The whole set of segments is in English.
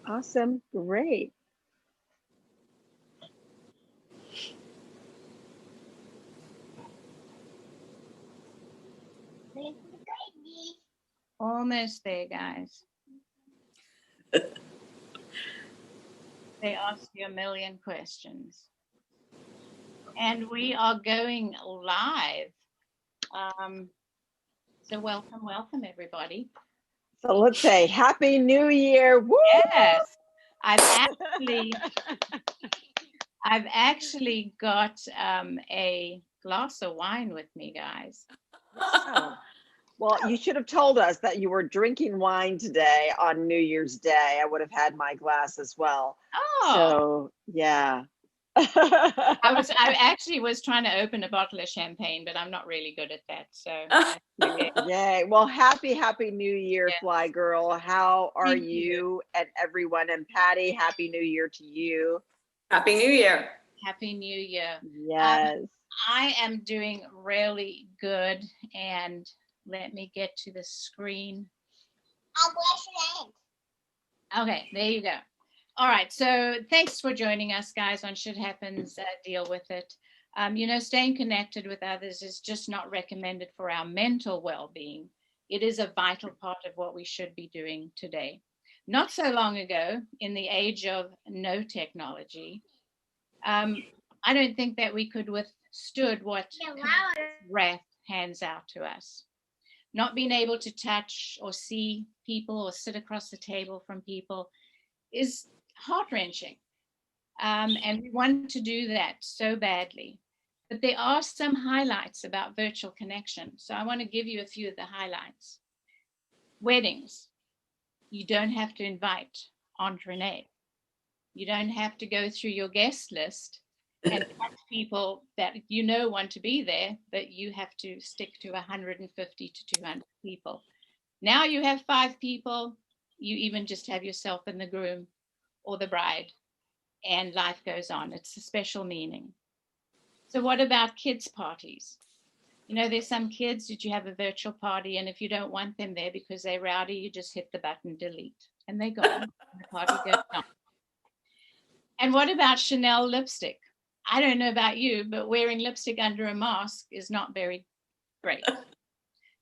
Awesome. Great. Almost there, guys. They ask you a million questions. And we are going live. So welcome, everybody. So let's say Happy New Year. Woo! Yes, I've actually got a glass of wine with me, guys. Wow. Well, you should have told us that you were drinking wine today on New Year's Day. I would have had my glass as well. Oh, So, yeah. I actually was trying to open a bottle of champagne, but I'm not really good at that. So, okay. Yay. Well, happy New Year, Yes. Fly Girl. How are Thank you and everyone? And Patty, Happy New Year to you. Happy New Year. Happy New Year. Yes. I am doing really good, and let me get to the screen. Okay, there you go. All right, so thanks for joining us, guys, on Shit Happens, Deal With It. Staying connected with others is just not recommended for our mental well-being. It is a vital part of what we should be doing today. Not so long ago, in the age of no technology, I don't think that we could withstood what wrath hands out to us. Not being able to touch or see people or sit across the table from people is heart-wrenching. And we want to do that so badly. But there are some highlights about virtual connection. So I want to give you a few of the highlights. Weddings. You don't have to invite Aunt Renee. You don't have to go through your guest list and people that want to be there, but you have to stick to 150 to 200 people. Now you have 5 people. You even just have yourself and the groom or the bride, and life goes on. It's a special meaning. So what about kids' parties? There's some kids that you have a virtual party, and if you don't want them there because they're rowdy, you just hit the button delete, and they're gone. And the party goes on. And what about Chanel lipstick? I don't know about you, but wearing lipstick under a mask is not very great.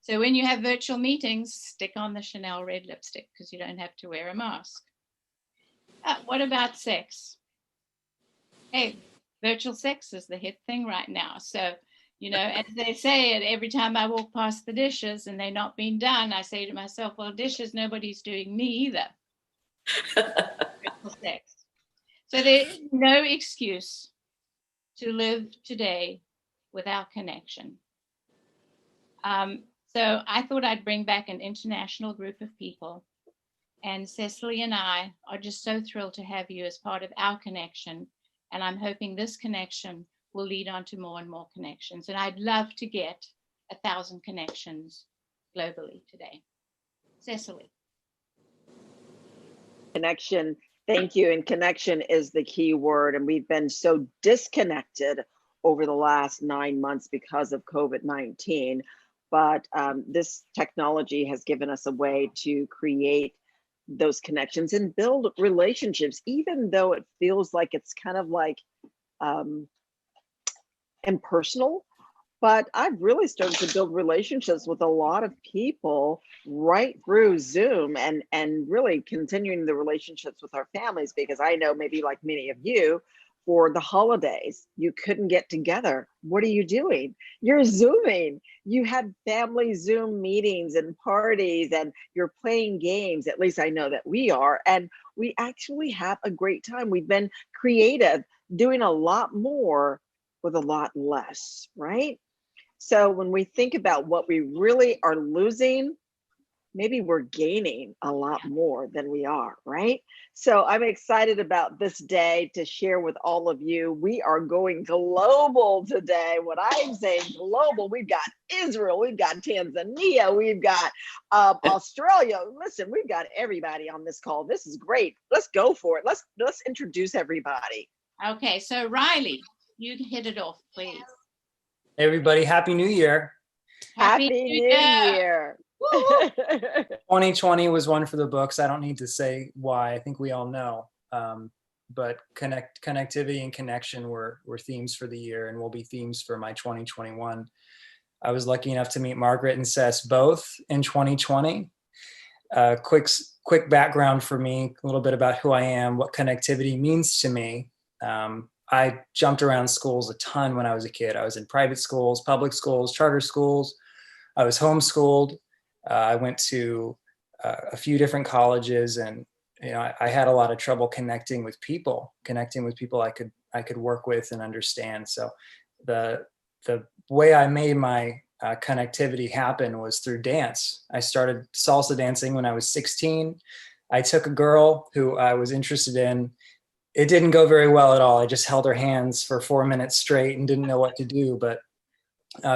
So when you have virtual meetings, stick on the Chanel red lipstick because you don't have to wear a mask. What about sex? Hey, virtual sex is the hit thing right now. So, as they say it, every time I walk past the dishes and they're not being done, I say to myself, well, dishes, nobody's doing me either. Virtual sex. So there is no excuse to live today without connection. So I thought I'd bring back an international group of people. And Cecily and I are just so thrilled to have you as part of our connection. And I'm hoping this connection will lead on to more and more connections. And I'd love to get 1,000 connections globally today. Cecily. Connection. Thank you. And connection is the key word. And we've been so disconnected over the last 9 months because of COVID-19. But this technology has given us a way to create those connections and build relationships, even though it feels like it's kind of like impersonal. But I've really started to build relationships with a lot of people right through Zoom and really continuing the relationships with our families, because I know maybe like many of you, for the holidays, you couldn't get together. What are you doing? You're Zooming. You had family Zoom meetings and parties, and you're playing games. At least I know that we are. And we actually have a great time. We've been creative, doing a lot more with a lot less, right? So when we think about what we really are losing, maybe we're gaining a lot more than we are, right? So I'm excited about this day to share with all of you. We are going global today. What I'm saying global, we've got Israel, we've got Tanzania, we've got Australia. Listen, we've got everybody on this call. This is great. Let's go for it. Let's introduce everybody. Okay, so Riley, you hit it off, please. Hey everybody, Happy New Year. Happy New Year. 2020 was one for the books. I don't need to say why. I think we all know. But connectivity and connection were themes for the year, and will be themes for my 2021. I was lucky enough to meet Margaret and Cess both in 2020. Quick background for me, a little bit about who I am, what connectivity means to me. I jumped around schools a ton when I was a kid. I was in private schools, public schools, charter schools. I was homeschooled. I went to a few different colleges, and I had a lot of trouble connecting with people I could work with and understand. So the way I made my connectivity happen was through dance. I started salsa dancing when I was 16. I took a girl who I was interested in. It didn't go very well at all. I just held her hands for 4 minutes straight and didn't know what to do. But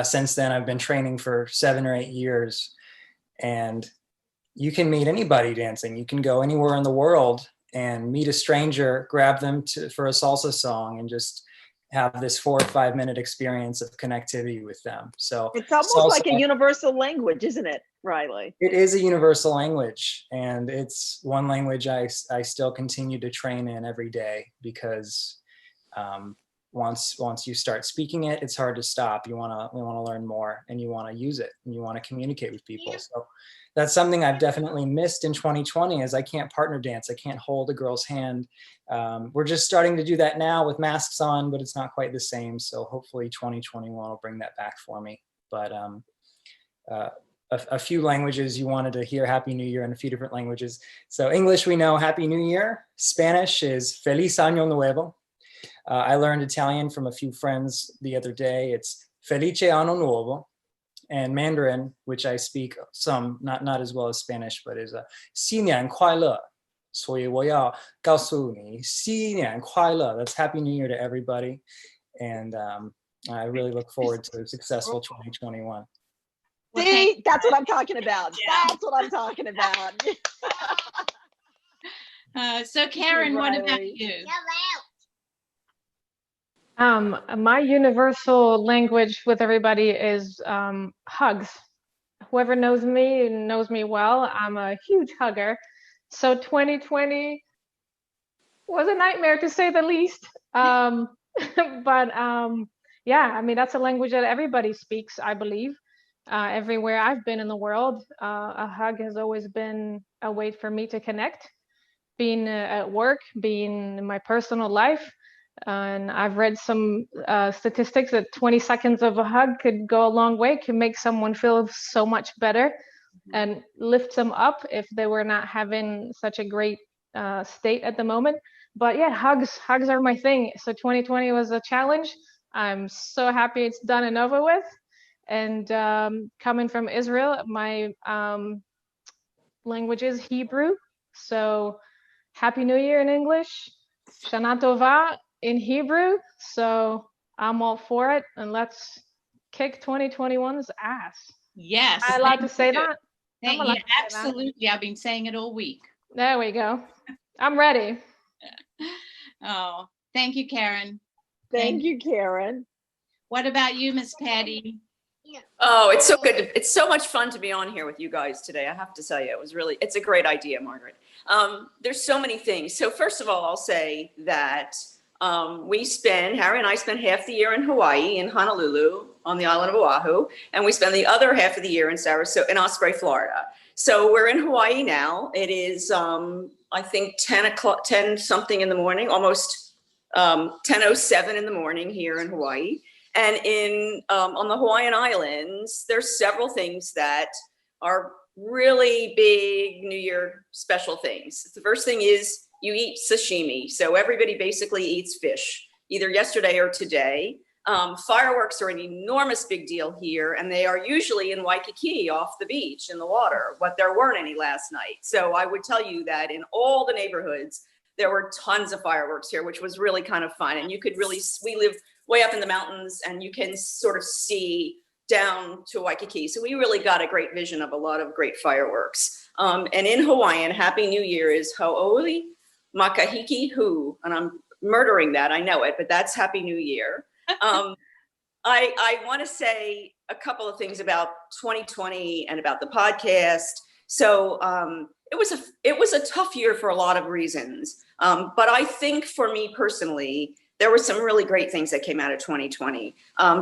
since then, I've been training for 7 or 8 years, and you can meet anybody dancing. You can go anywhere in the world and meet a stranger, grab them for a salsa song, and just have this 4 or 5 minute experience of connectivity with them. So it's almost like a universal language, isn't it, Riley? It is a universal language, and it's one language I still continue to train in every day, because once you start speaking it, it's hard to stop. You want to learn more, and you want to use it, and you want to communicate with people. Yeah. So that's something I've definitely missed in 2020, is I can't partner dance. I can't hold a girl's hand. We're just starting to do that now with masks on, but it's not quite the same. So hopefully 2021 will bring that back for me. But a few languages you wanted to hear Happy New Year in a few different languages. So English, we know Happy New Year. Spanish is Feliz Año Nuevo. I learned Italian from a few friends the other day. It's Felice Anno Nuovo. And Mandarin, which I speak some, not as well as Spanish, but is 新年快乐. 所以我要告诉你新年快乐. That's Happy New Year to everybody. And I really look forward to a successful 2021. See, that's what I'm talking about. Yeah. That's what I'm talking about. So Karen, what about you? My universal language with everybody is hugs. Whoever knows me well. I'm a huge hugger. So 2020 was a nightmare, to say the least. But yeah, I mean, that's a language that everybody speaks, I believe. Everywhere I've been in the world, a hug has always been a way for me to connect, being at work, being in my personal life. And I've read some statistics that 20 seconds of a hug could go a long way, can make someone feel so much better and lift them up if they were not having such a great state at the moment. But yeah, hugs are my thing. So 2020 was a challenge. I'm so happy it's done and over with. And coming from Israel, my language is Hebrew. So Happy New Year in English, Shana Tova in Hebrew. So I'm all for it, and let's kick 2021's ass. Yes. Am I allowed to say that? Yeah, absolutely. I've been saying it all week. There we go. I'm ready. Oh, thank you, Karen. Thank you, Karen. What about you, Miss Patty? Oh, it's so good. It's so much fun to be on here with you guys today. I have to tell you, it's a great idea, Margaret. There's so many things. So first of all, I'll say that Harry and I spend half the year in Hawaii, in Honolulu, on the island of Oahu, and we spend the other half of the year in Osprey, Florida. So we're in Hawaii now. It is, I think 10 something in the morning, almost 10:07 in the morning here in Hawaii. And on the Hawaiian Islands, there's several things that are really big New Year special things. The first thing is you eat sashimi. So everybody basically eats fish, either yesterday or today. Fireworks are an enormous big deal here, and they are usually in Waikiki off the beach in the water, but there weren't any last night. So I would tell you that in all the neighborhoods, there were tons of fireworks here, which was really kind of fun. And you could really, we live way up in the mountains, and you can sort of see down to Waikiki. So we really got a great vision of a lot of great fireworks. And in Hawaiian, Happy New Year is Hau'oli Makahiki Hu. And I'm murdering that, I know it, but that's Happy New Year. I want to say a couple of things about 2020 and about the podcast. So it was a tough year for a lot of reasons. But I think for me personally, there were some really great things that came out of 2020.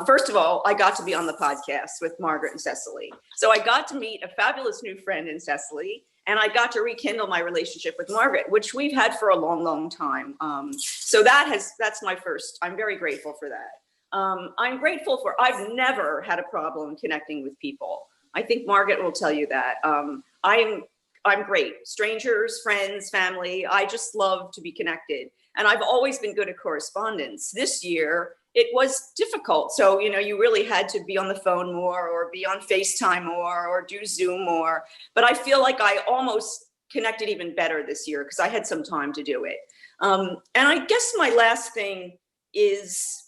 First of all, I got to be on the podcast with Margaret and Cecily. So I got to meet a fabulous new friend in Cecily, and I got to rekindle my relationship with Margaret, which we've had for a long, long time. So that's my first. I'm very grateful for that. I'm grateful for, I've never had a problem connecting with people. I think Margaret will tell you that. I'm great. Strangers, friends, family. I just love to be connected. And I've always been good at correspondence. This year, it was difficult. So, you really had to be on the phone more or be on FaceTime more or do Zoom more. But I feel like I almost connected even better this year because I had some time to do it. And I guess my last thing is,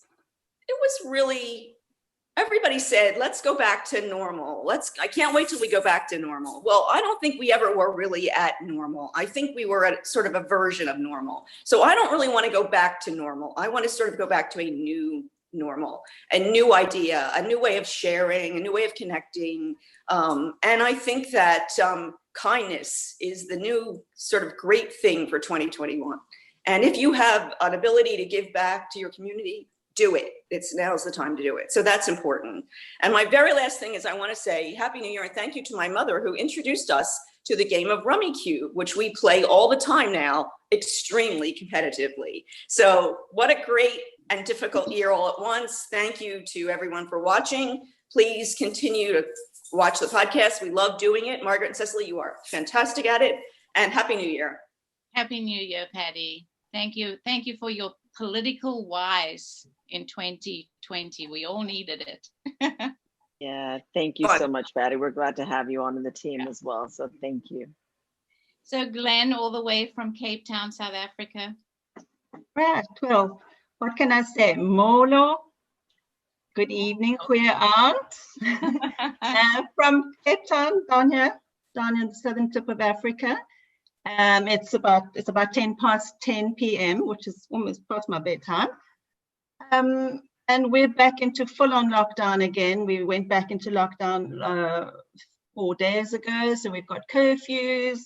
it was really, everybody said, let's go back to normal. I can't wait till we go back to normal. Well, I don't think we ever were really at normal. I think we were at sort of a version of normal. So I don't really want to go back to normal. I want to sort of go back to a new normal, a new idea, a new way of sharing, a new way of connecting. And I think that kindness is the new sort of great thing for 2021. And if you have an ability to give back to your community, do it. Now's the time to do it. So that's important. And my very last thing is I want to say Happy New Year and thank you to my mother who introduced us to the game of Rummikub, which we play all the time now, extremely competitively. So what a great and difficult year all at once. Thank you to everyone for watching. Please continue to watch the podcast. We love doing it. Margaret and Cecily, you are fantastic at it. And Happy New Year. Happy New Year, Patty. Thank you. Thank you for your political wise in 2020. We all needed it. Yeah, thank you so much, Patty. We're glad to have you on the team as well. So thank you. So Glenn, all the way from Cape Town, South Africa. Right, well, what can I say? Molo, good evening, queer aunts. From Cape Town, down in the southern tip of Africa. It's about 10 past 10 p.m., which is almost past my bedtime. And we're back into full-on lockdown again. We went back into lockdown 4 days ago, so we've got curfews,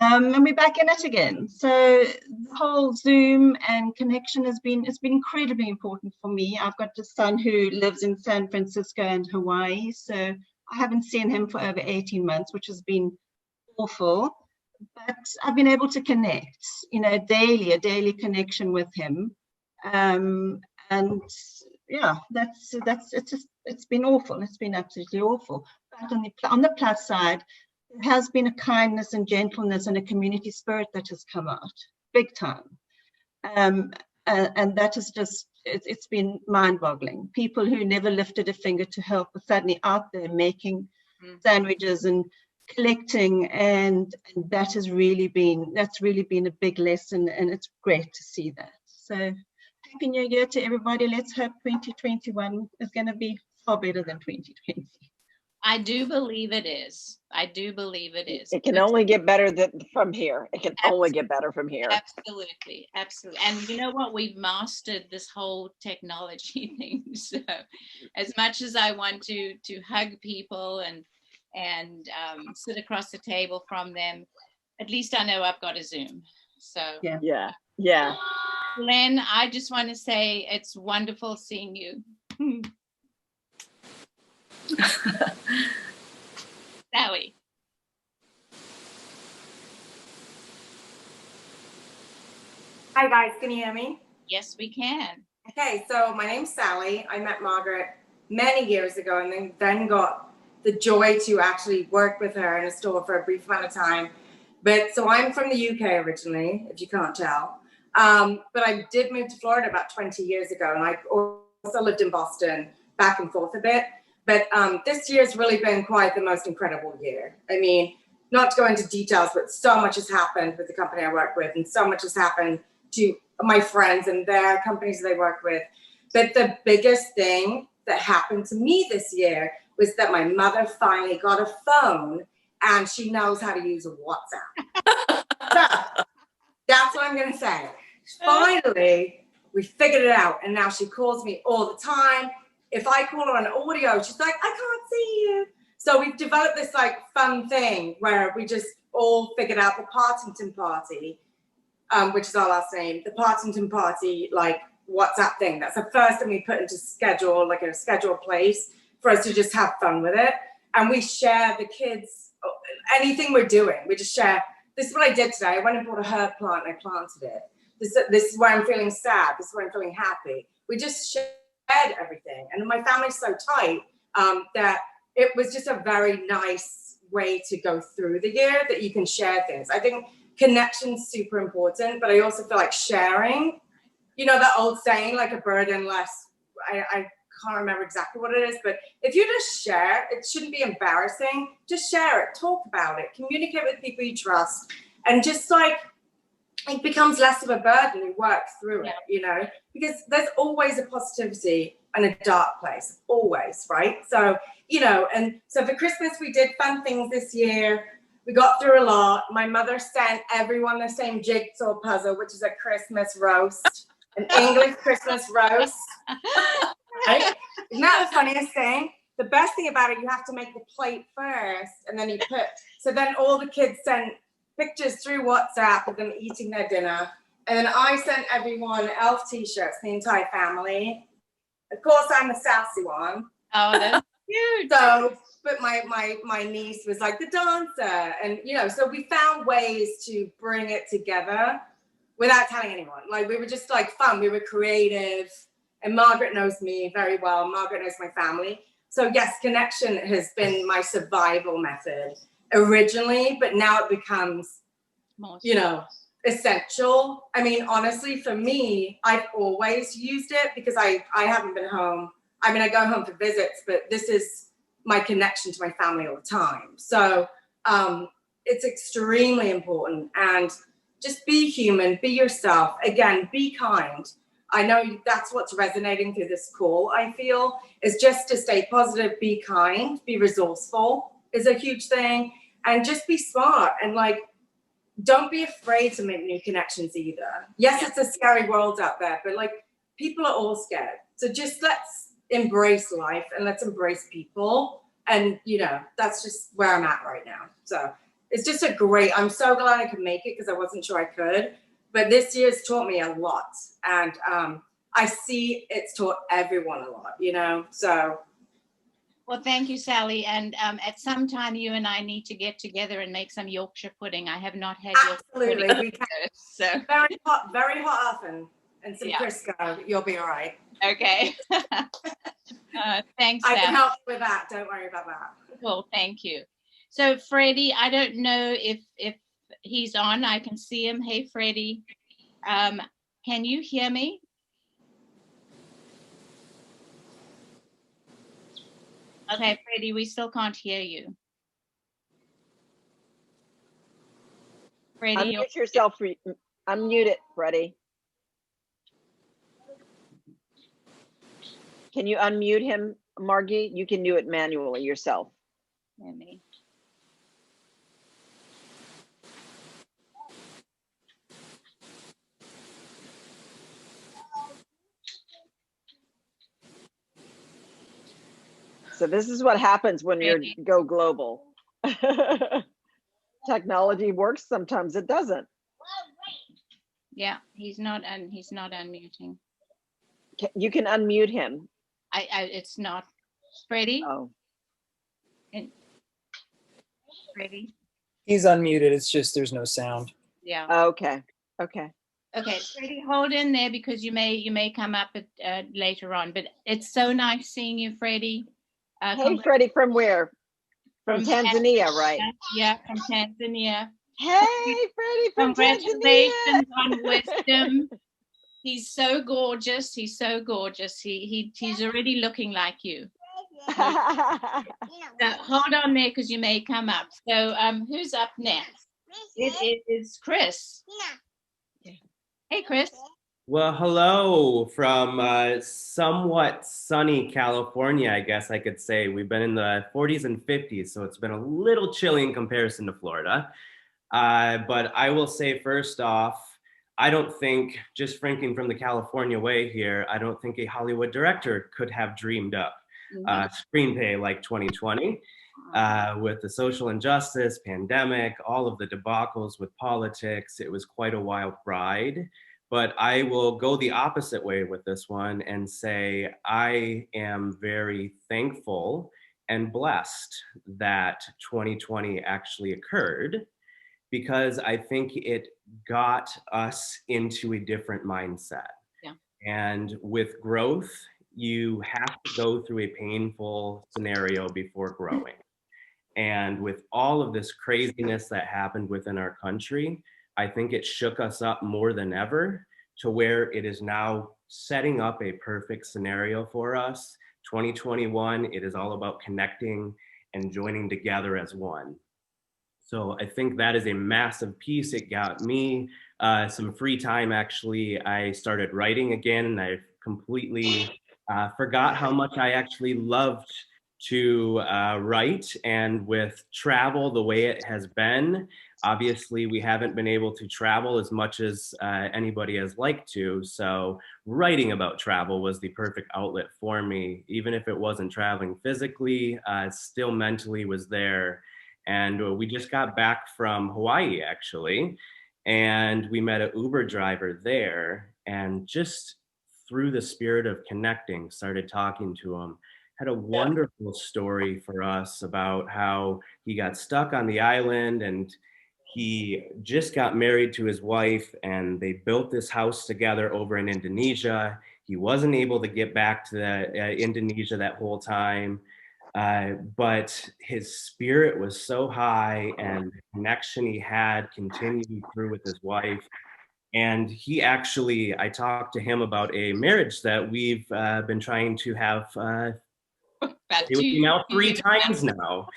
and we're back in it again. So the whole Zoom and connection it's been incredibly important for me. I've got a son who lives in San Francisco and Hawaii, so I haven't seen him for over 18 months, which has been awful. But I've been able to connect, a daily connection with him. And yeah, it's been awful. It's been absolutely awful. But on the plus side, there has been a kindness and gentleness and a community spirit that has come out big time. And that is it's been mind-boggling. People who never lifted a finger to help are suddenly out there making sandwiches and collecting, and that's really been a big lesson, and it's great to see that. So Happy New Year to everybody. Let's hope 2021 is going to be far better than 2020. I do believe it is. It can only get better from here. It can only get better from here. Absolutely. And you know what? We've mastered this whole technology thing. So as much as I want to hug people and sit across the table from them, at least I know I've got a Zoom. So yeah. Glenn, I just want to say it's wonderful seeing you. Sally. Hi guys, can you hear me? Yes, we can. Okay, so my name's Sally. I met Margaret many years ago and then got the joy to actually work with her in a store for a brief amount of time. But so I'm from the UK originally, if you can't tell. But I did move to Florida about 20 years ago, and I also lived in Boston, back and forth a bit. But this year's really been quite the most incredible year. I mean, not to go into details, but so much has happened with the company I work with, and so much has happened to my friends and their companies they work with. But the biggest thing that happened to me this year was that my mother finally got a phone, and she knows how to use a WhatsApp. So that's what I'm going to say. Finally, we figured it out, and now she calls me all the time. if I call her on audio, she's like, I can't see you. So we've developed this like fun thing where we just all figured out the Partington Party, which is our last name, the Partington Party, like WhatsApp thing. That's the first thing we put into schedule, like in a scheduled place for us to just have fun with it. And we share the kids, anything we're doing, we just share. This is what I did today. I went and bought a herb plant and I planted it. This is where I'm feeling sad. This is where I'm feeling happy. We just shared everything. And my family's so tight that it was just a very nice way to go through the year, that you can share things. I think connection's super important, but I also feel like sharing, you know, that old saying, like a burden less, I can't remember exactly what it is, but if you just share, it shouldn't be embarrassing. Just share it, talk about it, communicate with people you trust, and just like, it becomes less of a burden. You work through it, you know, because there's always a positivity and a dark place, always, right? So, you know, and so for Christmas, we did fun things this year. We got through a lot. My mother sent everyone the same jigsaw puzzle, which is a Christmas roast, an English Christmas roast. Right? Isn't that the funniest thing? The best thing about it, you have to make the plate first, and then you put, so then all the kids sent pictures through WhatsApp of them eating their dinner. And then I sent everyone elf t-shirts, the entire family. Of course, I'm the sassy one. Oh, that's cute. So, but my niece was like the dancer. And, you know, so we found ways to bring it together without telling anyone. Like, we were just like fun. We were creative. And Margaret knows me very well. Margaret knows my family. So yes, connection has been my survival method originally, but now it becomes, you know, essential. I mean, honestly, for me, I've always used it because I haven't been home. I mean, I go home for visits, but this is my connection to my family all the time. So it's extremely important. And just be human, be yourself. Again, be kind. I know that's what's resonating through this call, I feel, is just to stay positive, be kind, be resourceful is a huge thing, and just be smart, and like, don't be afraid to make new connections either. Yes, it's a scary world out there, but like, people are all scared. So just let's embrace life and let's embrace people. And, you know, that's just where I'm at right now. So it's just I'm so glad I could make it because I wasn't sure I could. But this year's taught me a lot. And I see it's taught everyone a lot, you know, so. Well, thank you, Sally. And at some time, you and I need to get together and make some Yorkshire pudding. I have not had Yorkshire pudding. Absolutely, we can. So. Very hot oven and some Crisco. You'll be all right. Okay. Thanks, I Sally. can help you with that. Don't worry about that. Cool, thank you. So, Freddie, I don't know if he's on. I can see him. Hey, Freddie. Can you hear me? Okay, Freddie, we still can't hear you. Freddie, Unmute yourself. Unmute it, Freddie. Can you unmute him, Margie? You can do it manually yourself. Hear me. So this is what happens when you go global. Technology works, sometimes it doesn't. Yeah, he's not unmuting. You can unmute him. It's not Freddie. Oh. Freddie. He's unmuted. It's just there's no sound. Yeah. Okay. Okay. Okay, Freddie, hold in there because you may come up later on. But it's so nice seeing you, Freddie. Hey, Freddie, from where? From Tanzania, right? Yeah, from Tanzania. Hey, Freddie, from Congratulations Tanzania. on wisdom. He's so gorgeous. He's so gorgeous. He's already looking like you. So hold on there because you may come up. So who's up next? It is Chris. Hey, Chris. Well, hello from somewhat sunny California, I guess I could say. We've been in the 40s and 50s, so it's been a little chilly in comparison to Florida. But I will say first off, I don't think, just thinking from the California way here, I don't think a Hollywood director could have dreamed up a screenplay like 2020 with the social injustice, pandemic, all of the debacles with politics. It was quite a wild ride. But I will go the opposite way with this one and say I am very thankful and blessed that 2020 actually occurred, because I think it got us into a different mindset. Yeah. And with growth, you have to go through a painful scenario before growing. And with all of this craziness that happened within our country, I think it shook us up more than ever, to where it is now setting up a perfect scenario for us. 2021, it is all about connecting and joining together as one. So I think that is a massive piece. It got me some free time. Actually, I started writing again, and I completely forgot how much I actually loved to write. And with travel the way it has been, obviously we haven't been able to travel as much as anybody has liked to. So writing about travel was the perfect outlet for me. Even if it wasn't traveling physically, still mentally was there. And we just got back from Hawaii, actually, and we met an Uber driver there, and just through the spirit of connecting, started talking to him. Had a wonderful story for us about how he got stuck on the island, and he just got married to his wife, and they built this house together over in Indonesia. He wasn't able to get back to Indonesia that whole time. But his spirit was so high, and the connection he had continued through with his wife. And he actually, I talked to him about a marriage that we've been trying to have. It would be now 3 times now.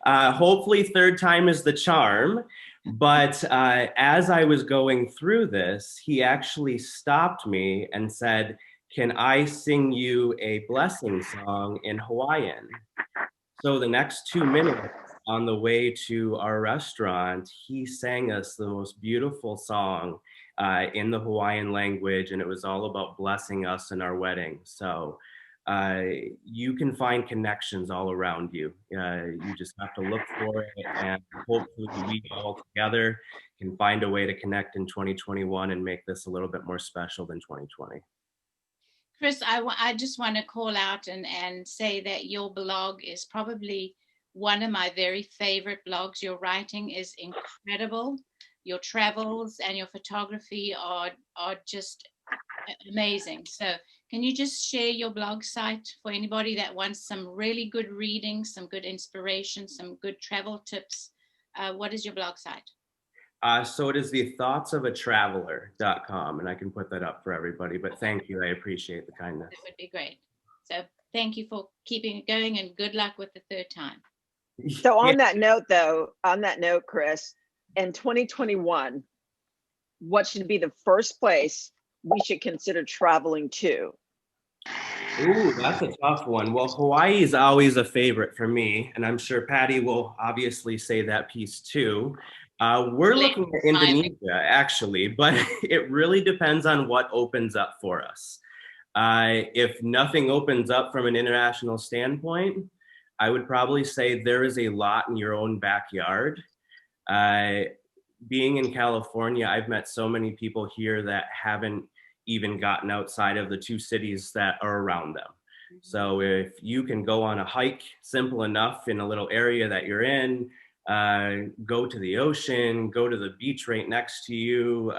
Hopefully third time is the charm. But as I was going through this, he actually stopped me and said, "Can I sing you a blessing song in Hawaiian?" So the next 2 minutes on the way to our restaurant, he sang us the most beautiful song in the Hawaiian language, and it was all about blessing us in our wedding. So you can find connections all around you. You just have to look for it, and hopefully we all together can find a way to connect in 2021 and make this a little bit more special than 2020. Chris, I just want to call out and say that your blog is probably one of my very favorite blogs. Your writing is incredible. Your travels and your photography are just amazing. So can you just share your blog site for anybody that wants some really good reading, some good inspiration, some good travel tips? What is your blog site? So it is thethoughtsofatraveler.com, and I can put that up for everybody, but thank you. I appreciate the kindness. That would be great. So thank you for keeping it going, and good luck with the third time. So on that note, Chris, in 2021, what should be the first place we should consider traveling to? Ooh, that's a tough one. Well, Hawaii is always a favorite for me, and I'm sure Patty will obviously say that piece too. We're looking at Indonesia, actually, but it really depends on what opens up for us. If nothing opens up from an international standpoint, I would probably say there is a lot in your own backyard. Being in California, I've met so many people here that haven't even gotten outside of the 2 cities that are around them. So if you can go on a hike, simple enough in a little area that you're in, go to the ocean, go to the beach right next to you,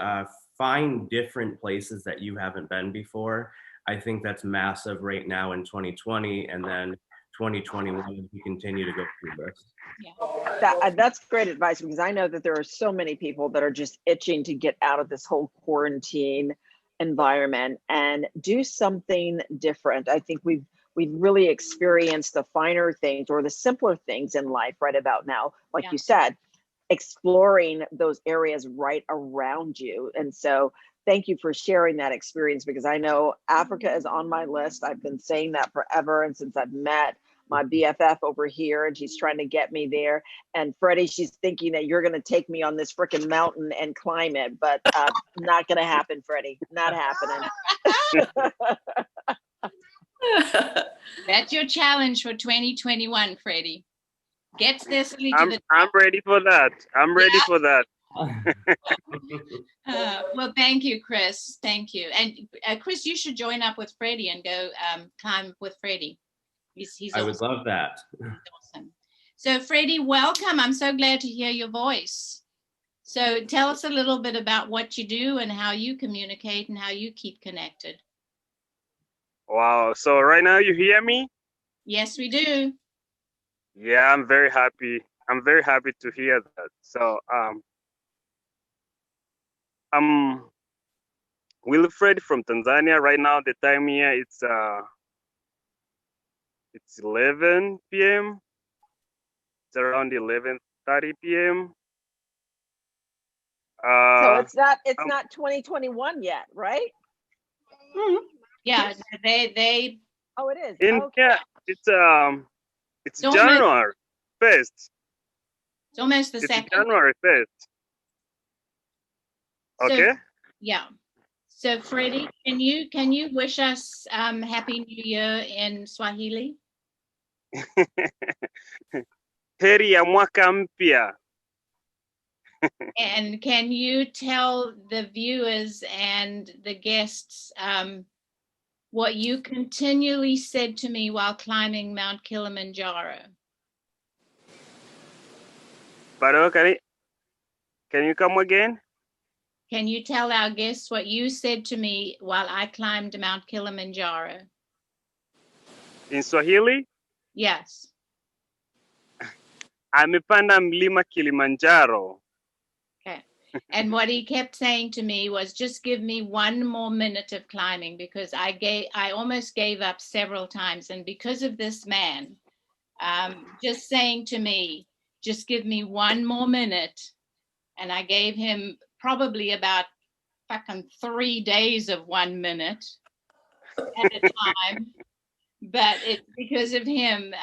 find different places that you haven't been before. I think that's massive right now in 2020, and then 2021 as we continue to go through this. Yeah. That's great advice, because I know that there are so many people that are just itching to get out of this whole quarantine environment and do something different. I think we've really experienced the finer things or the simpler things in life right about now, like you said, exploring those areas right around you. And so thank you for sharing that experience, because I know Africa is on my list. I've been saying that forever, and since I've met my BFF over here, and she's trying to get me there. And Freddie, she's thinking that you're going to take me on this freaking mountain and climb it, but not going to happen, Freddie. Not happening. That's your challenge for 2021, Freddie. Get Cecily to the I'm ready for that. I'm ready for that. well, thank you, Chris. Thank you. And Chris, you should join up with Freddie and go climb with Freddie. He's I would awesome. love that. Awesome. So Freddie, welcome. I'm so glad to hear your voice. So tell us a little bit about what you do and how you communicate and how you keep connected. Wow. So right now you hear me? Yes, we do. Yeah, I'm very happy. I'm very happy to hear that. So I'm Wilfred from Tanzania. Right now the time here it's 11 p.m. It's around 11:30 p.m. So it's not 2021 yet, right? Yeah, they. Oh, it is. In Okay. yeah, it's almost- January 1st. It's almost the It's second. January 1st. So- Okay. Yeah. So Freddie, can you wish us Happy New Year in Swahili? Heri ya mwaka mpya. And can you tell the viewers and the guests what you continually said to me while climbing Mount Kilimanjaro? But can you come again? Can you tell our guests what you said to me while I climbed Mount Kilimanjaro? In Swahili? Yes. Amepanda mlima Kilimanjaro. Okay. And what he kept saying to me was, just give me 1 more minute of climbing, because I almost gave up several times. And because of this man, just saying to me, just give me 1 more minute. And I gave him probably about fucking 3 days of 1 minute at a time. But it's because of him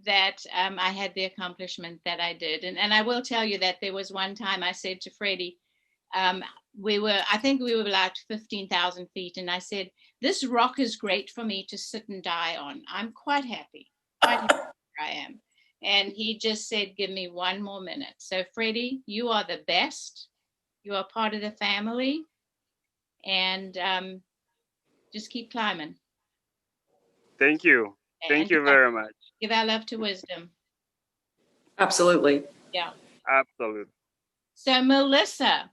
that I had the accomplishment that I did. And I will tell you that there was one time I said to Freddie, I think we were like 15,000 feet. And I said, this rock is great for me to sit and die on. I'm quite happy where I am. And he just said, give me 1 more minute. So Freddie, you are the best. You are part of the family. And just keep climbing. Thank you. Thank you very much. Give our love to Wisdom. Absolutely. Yeah. Absolutely. So Melissa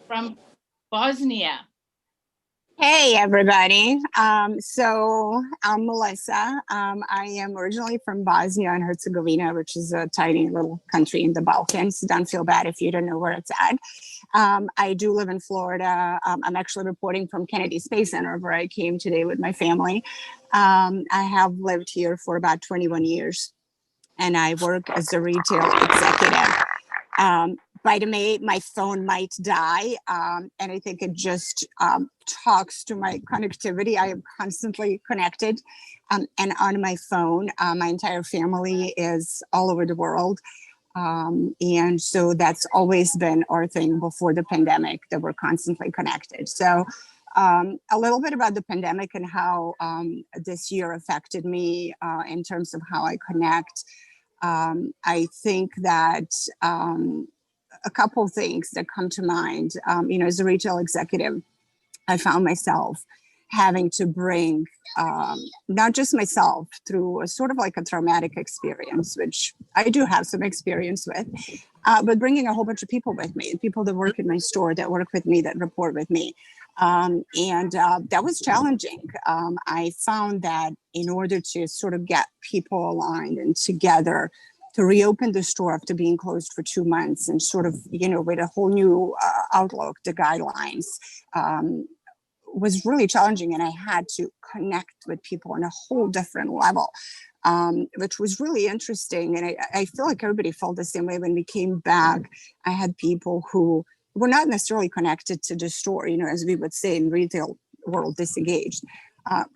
from Bosnia. Hey, everybody. So I'm Melissa. I am originally from Bosnia and Herzegovina, which is a tiny little country in the Balkans. Don't feel bad if you don't know where it's at. I do live in Florida. I'm actually reporting from Kennedy Space Center, where I came today with my family. I have lived here for about 21 years, and I work as a retail executive. By the way, my phone might die, and I think it just talks to my connectivity. I am constantly connected and on my phone. My entire family is all over the world. And so that's always been our thing before the pandemic, that we're constantly connected. So a little bit about the pandemic and how this year affected me in terms of how I connect. I think that a couple of things that come to mind, as a retail executive, I found myself having to bring not just myself through a sort of like a traumatic experience, which I do have some experience with, but bringing a whole bunch of people with me, people that work in my store, that work with me, that report with me. And that was challenging. I found that in order to sort of get people aligned and together to reopen the store after being closed for 2 months and sort of, with a whole new outlook, the guidelines, was really challenging. And I had to connect with people on a whole different level, which was really interesting. And I feel like everybody felt the same way when we came back. I had people who were not necessarily connected to the store, as we would say in retail world, disengaged.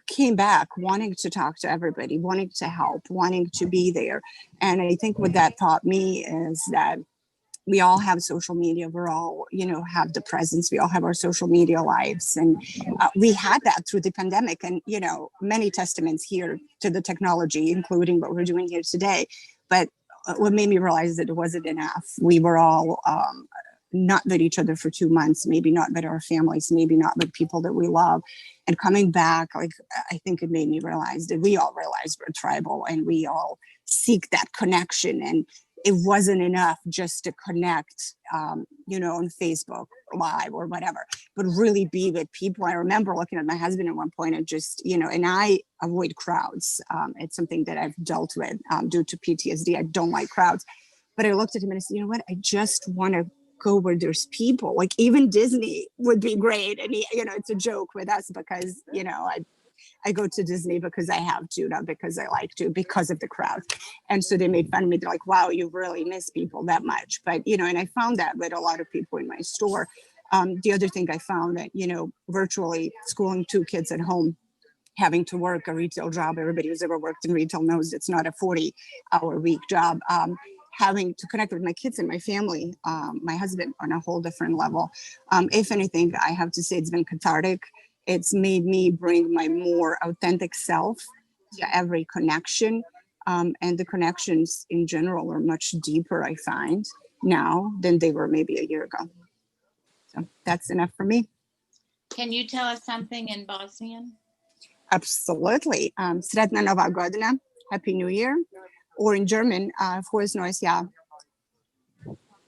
came back wanting to talk to everybody, wanting to help, wanting to be there. And I think what that taught me is that we all have social media. We're all, have the presence. We all have our social media lives. And we had that through the pandemic. And, many testaments here to the technology, including what we're doing here today. But what made me realize that it wasn't enough. We were all not with each other for 2 months, maybe not with our families, maybe not with people that we love. And coming back, I think it made me realize that we all realize we're tribal and we all seek that connection. And it wasn't enough just to connect, on Facebook Live or whatever, but really be with people. I remember looking at my husband at one point and just, and I avoid crowds. It's something that I've dealt with due to PTSD. I don't like crowds. But I looked at him and I said, you know what? I just want to go where there's people. Like even Disney would be great. And it's a joke with us because, I go to Disney because I have to, not because I like to, because of the crowd. And so they made fun of me. They're like, wow, you really miss people that much. But, and I found that with a lot of people in my store. The other thing I found that, virtually schooling 2 kids at home, having to work a retail job, everybody who's ever worked in retail knows it's not a 40-hour week job. Having to connect with my kids and my family, my husband on a whole different level. If anything, I have to say it's been cathartic. It's made me bring my more authentic self to every connection. And the connections in general are much deeper, I find, now than they were maybe a year ago. So that's enough for me. Can you tell us something in Bosnian? Absolutely. Sretna Nova Godina, Happy New Year. Or in German, Frohes Neues Jahr.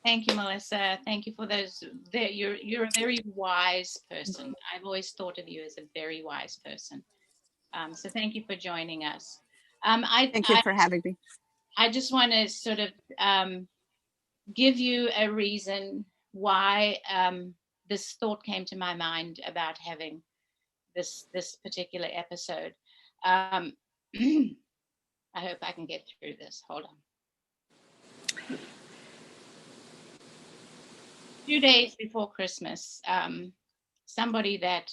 Thank you, Melissa. Thank you for those. You're a very wise person. I've always thought of you as a very wise person. So thank you for joining us. Thank you for having me. I just want to sort of give you a reason why this thought came to my mind about having this particular episode. I hope I can get through this. Hold on. 2 days before Christmas, somebody that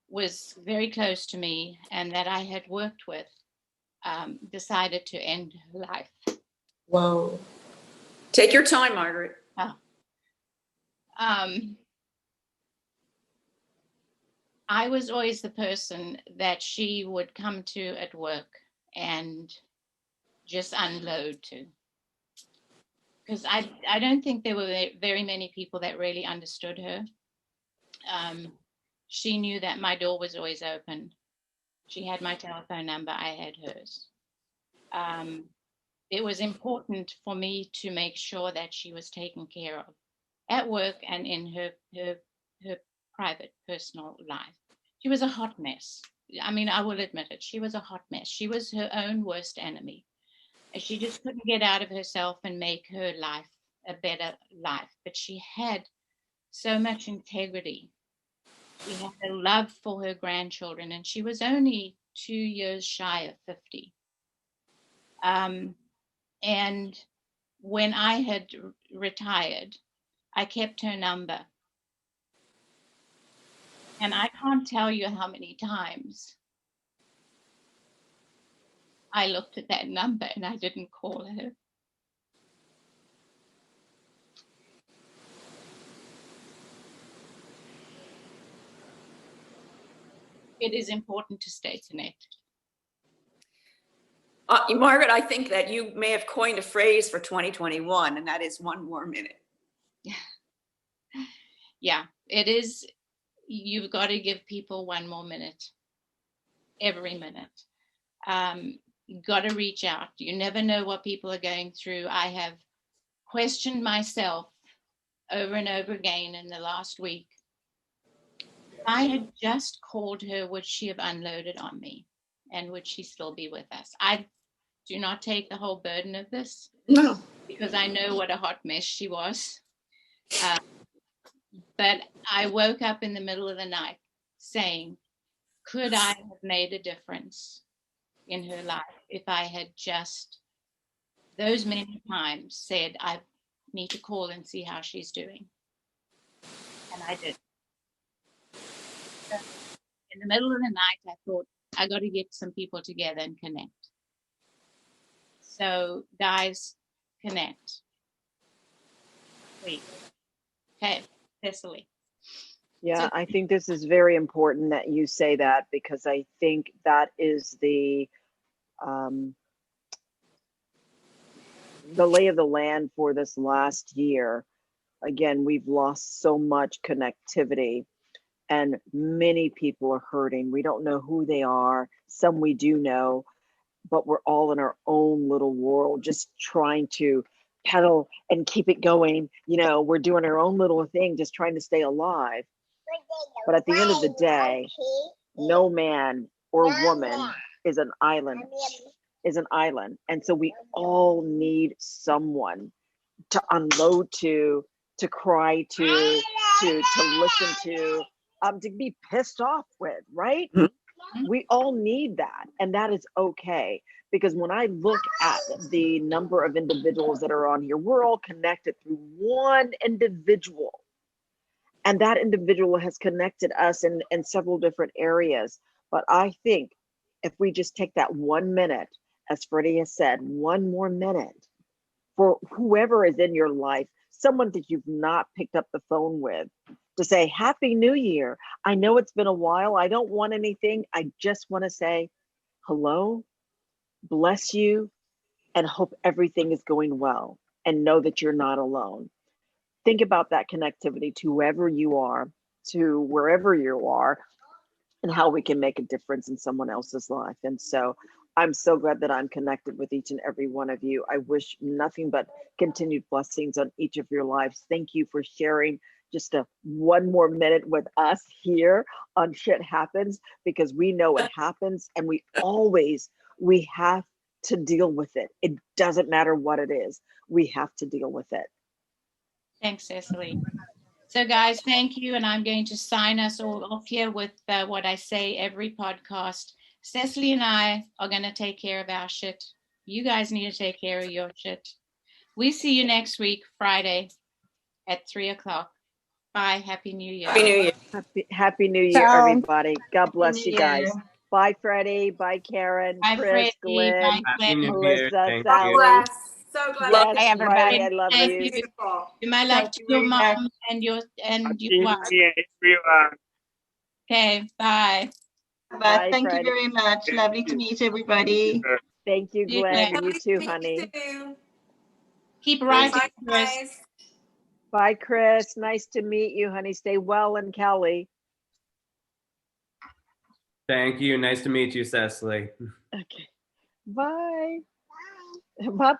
was very close to me and that I had worked with decided to end her life. Whoa. Take your time, Margaret. Oh. I was always the person that she would come to at work and just unload to. Because I don't think there were very many people that really understood her. She knew that my door was always open. She had my telephone number, I had hers. It was important for me to make sure that she was taken care of at work and in her private, personal life. She was a hot mess. I mean, I will admit it. She was a hot mess. She was her own worst enemy. And she just couldn't get out of herself and make her life a better life. But she had so much integrity. She had a love for her grandchildren, and she was only 2 years shy of 50. And when I had retired, I kept her number. And I can't tell you how many times I looked at that number and I didn't call her. It is important to stay connected. Margaret, I think that you may have coined a phrase for 2021, and that is 1 more minute. Yeah, it is. You've got to give people 1 more minute, every minute. You've got to reach out. You never know what people are going through. I have questioned myself over and over again in the last week. If I had just called her, would she have unloaded on me? And would she still be with us? I do not take the whole burden of this. No. Because I know what a hot mess she was. But I woke up in the middle of the night saying, could I have made a difference in her life if I had just those many times said, I need to call and see how she's doing? And I did. in the middle of the night, I thought, I got to get some people together and connect. So guys, connect. Please. Okay, Cecily. Yeah, So- I think this is very important that you say that, because I think that is the lay of the land for this last year. Again, we've lost so much connectivity, and many people are hurting. We don't know who they are. Some we do know, but we're all in our own little world, just trying to pedal and keep it going. You know, we're doing our own little thing, just trying to stay alive. But at the end of the day, no man or woman is an island, And so we all need someone to unload to cry to listen to be pissed off with, right? We all need that. And that is okay. Because when I look at the number of individuals that are on here, we're all connected through one individual. And that individual has connected us in several different areas. But I think if we just take that 1 minute, as Freddie has said, 1 more minute for whoever is in your life, someone that you've not picked up the phone with, to say, Happy New Year. I know it's been a while. I don't want anything. I just want to say hello, bless you, and hope everything is going well, and know that you're not alone. Think about that connectivity to whoever you are, to wherever you are, and how we can make a difference in someone else's life. And so I'm so glad that I'm connected with each and every one of you. I wish nothing but continued blessings on each of your lives. Thank you for sharing just 1 more minute with us here on Shit Happens, because we know it happens, and we have to deal with it. It doesn't matter what it is. We have to deal with it. Thanks, Cecily. So guys, thank you. And I'm going to sign us all off here with what I say every podcast. Cecily and I are going to take care of our shit. You guys need to take care of your shit. We see you next week, Friday at 3:00. Bye. Happy New Year. Happy New Year. Happy New Year, Ciao. everybody. God bless New you Year. guys. Bye, Freddie. Bye, Karen. Bye, Chris, Freddie. Glenn, Bye, Happy Glenn. New Year. Melissa, Thank God you. Sally. bless. So glad. Yes, Bye, everybody. Freddie, I love Thank you. you. Beautiful. You my love Thank to you your very mom much. and your Happy wife. New Year, everyone. Okay. Bye. Bye, Thank you Freddie. very much. Lovely to meet everybody. Thank you, You, Glenn. Glenn. You too, honey. Keep writing, Bye, Chris. guys. Bye, Chris. Nice to meet you, honey. Stay well in Cali. Thank you. Nice to meet you, Cecily. Okay. Bye. Bye.